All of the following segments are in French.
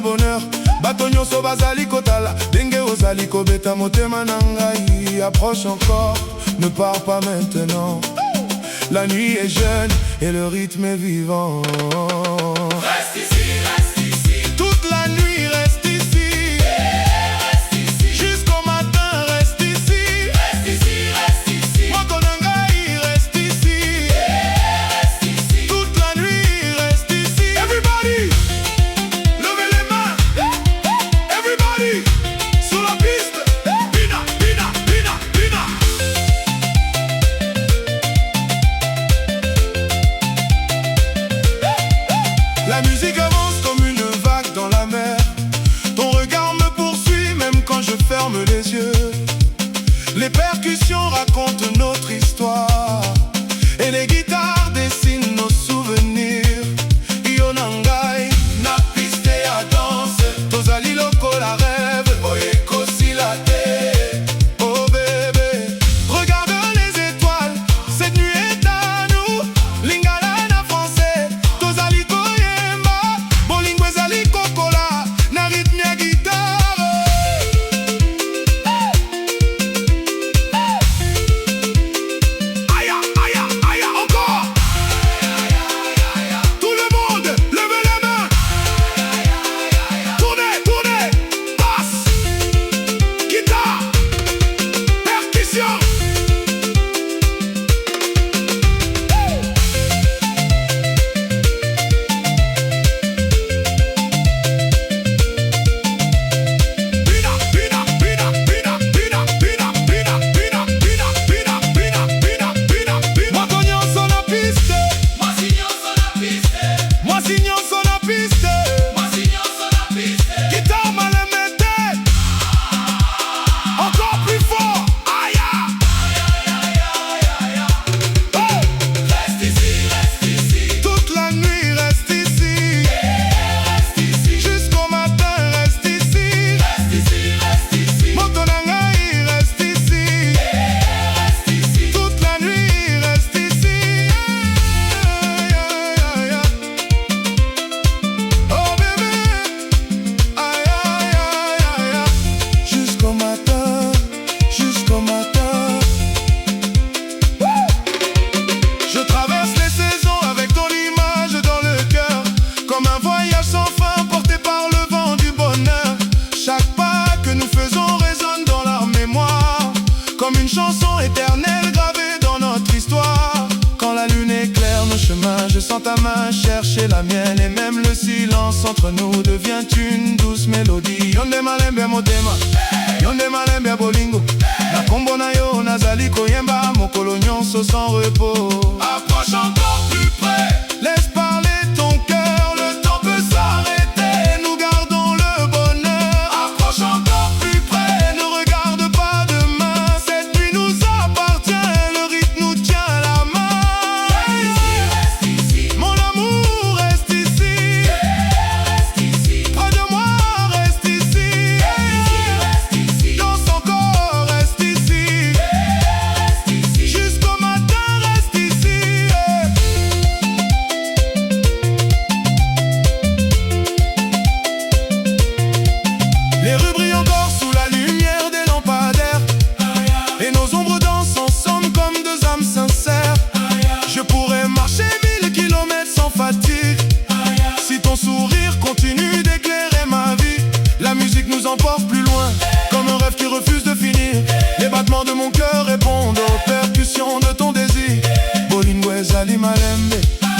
bonheur. Bato nyonso bazali kotala ndenge ozali kobeta motema na ngai. Approche encore, ne pars pas maintenant. La nuit est jeune et le rythme est vivant. Reste ici, reste ici. Toute la nuit reste ici. Reste ici. Jusqu'au matin reste ici. Reste ici, reste ici. Moto na ngai reste ici. Reste ici. Toute la nuit reste ici. Everybody, levez les mains. Everybody, sur la piste. Pina, pina, pina, pina. La musique avance comme une vague dans la mer. Ton regard me poursuit même quand je ferme les yeux. Les percussions racontent notre histoire et les guitares dessinent nos souvenirs. Yonangai, na piste ya danse. Tozali lokola rêve, oyeko silate. Oh bébé, regarde les étoiles, cette nuit est à nous. Lingala na français, tozali koyemba. Bolingo ezali kokola, na rythme ya guitare. Aya, aya, aya, encore. Tout le monde, levez les mains. Tournez, tournez, basse, guitare, percussion. Pina, pina, pina, pina, pina, pina, pina, pina, pina, pina, pina, pina, pina, pina. Moto nyonso na piste, Mwasi nyonso na piste. mwasi nyonso na piste. Mwasi nyonso na piste. Guitare malemete, encore plus fort. Aya, hey. Reste ici, reste ici. Toute la nuit reste ici. Reste ici. Jusqu'au matin reste ici. Reste ici, reste ici. Moto na ngai reste ici. Reste ici. Toute la nuit reste ici. Oh bébé, aïe aïe aïe aïe. Jusqu'au matin, jusqu'au matin. Je traverse les saisons avec ton image dans le cœur, comme un voyage sans fin porté par le vent du bonheur. Chaque pas que nous faisons résonne dans leur mémoire, comme une chanson éternelle gravée dans notre histoire. Quand la lune éclaire nos chemins, je sens ta main chercher la mienne, et même le silence entre nous devient une douce mélodie. Yonde malembe motema, yonde malembe bolingo. Na kombo na yo nazali koyemba mokolo nyonso sans repos. Approche encore plus près. Laisse parler ton cœur, le temps peut s'arrêter. Nous gardons le bonheur. Approche encore plus près. Ne regarde pas demain, cette nuit nous appartient. Le rythme nous tient la main. Reste ici. Mon amour reste ici. Reste ici. Près de moi reste ici. Reste ici. Danse encore reste ici. Reste ici. Jusqu'au matin reste ici. Les rues brillent encore sous la lumière des lampadaires, et nos ombres dansent ensemble comme deux âmes sincères. Je pourrais marcher 1000 kilomètres sans fatigue, si ton sourire continue d'éclairer ma vie. La musique nous emporte plus loin, comme un rêve qui refuse de finir. Les battements de mon cœur répondent aux percussions de ton désir. Bolingo ezali malembe,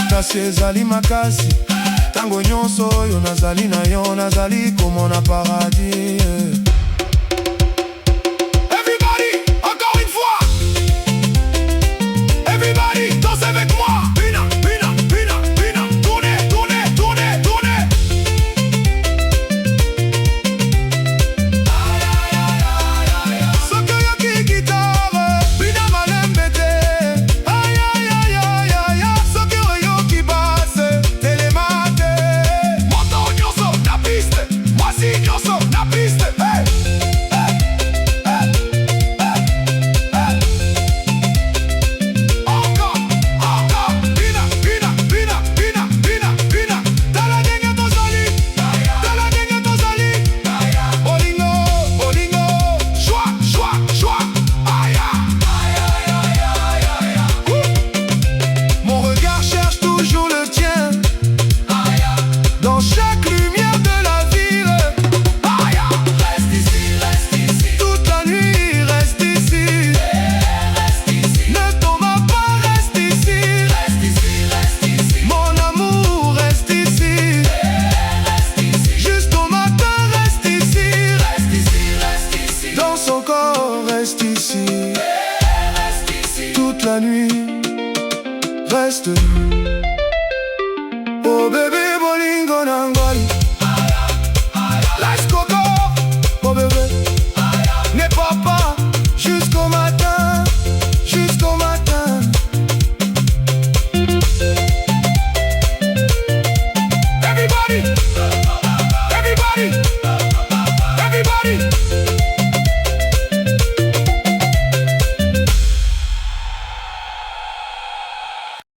kasi ezali makasi. Tango nyonso oyo nazali na yo, nazali komona paradis. Everybody, encore une fois. Everybody, danse avec moi. Pina, pina, pina, pina. Tournez, tournez, tournez, tournez. Sokoyoki guitare, pina malembete. Aïe aïe aïe aïe aïe. Sokoyoki basse, télémate. Moto nyonso na piste. Mwasi nyonso na piste. reste.